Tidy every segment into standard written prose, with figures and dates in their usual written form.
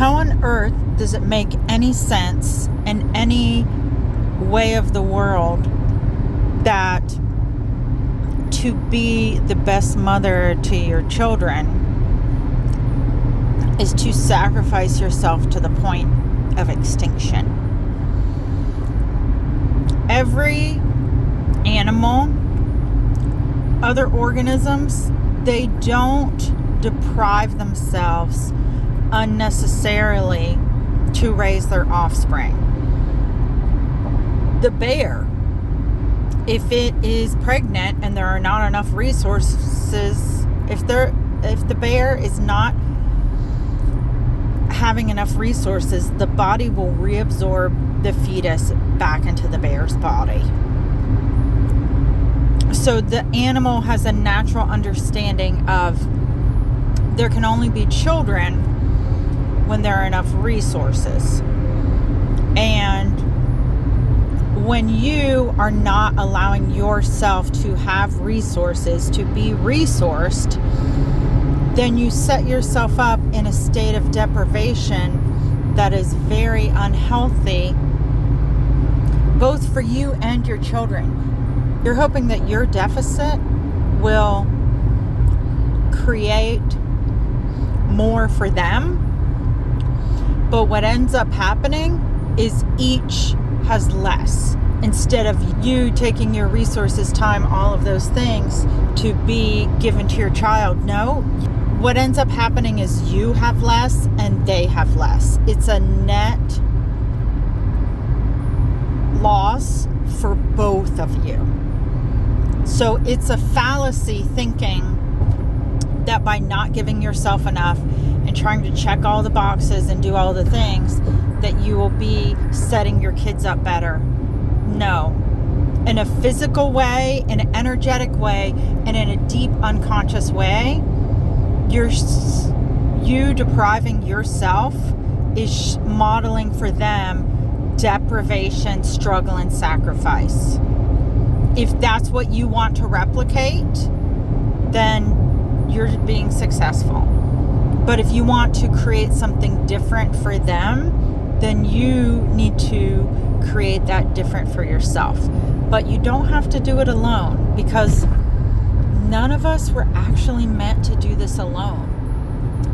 How on earth does it make any sense in any way of the world that to be the best mother to your children is to sacrifice yourself to the point of extinction? Every animal, other organisms, they don't deprive themselves unnecessarily to raise their offspring. The bear, if it is pregnant and there are not enough resources, if the bear is not having enough resources, the body will reabsorb the fetus back into the bear's body. So the animal has a natural understanding of there can only be children when there are enough resources. And when you are not allowing yourself to have resources, to be resourced, then you set yourself up in a state of deprivation that is very unhealthy, both for you and your children. You're hoping that your deficit will create more for them, but what ends up happening is each has less. Instead of you taking your resources, time, all of those things to be given to your child, no, what ends up happening is you have less and they have less. It's a net loss for both of you. So it's a fallacy thinking that by not giving yourself enough and trying to check all the boxes and do all the things, that you will be setting your kids up better. No. In a physical way, in an energetic way, and in a deep unconscious way, you depriving yourself is modeling for them deprivation, struggle, and sacrifice. If that's what you want to replicate, then you're being successful. But if you want to create something different for them, then you need to create that different for yourself. But you don't have to do it alone, because none of us were actually meant to do this alone.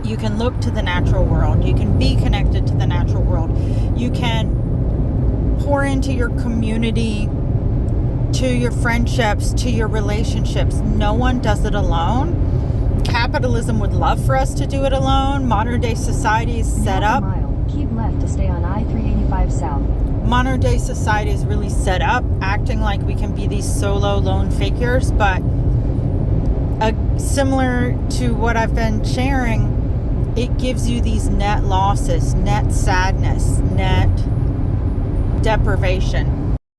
You can look to the natural world. You can be connected to the natural world. You can pour into your community, to your friendships, to your relationships. No one does it alone. Capitalism would love for us to do it alone. Modern day society is set up. Keep left to stay on I-385 South. Modern day society is really set up, acting like we can be these solo lone figures, but similar to what I've been sharing, it gives you these net losses, net sadness, net deprivation.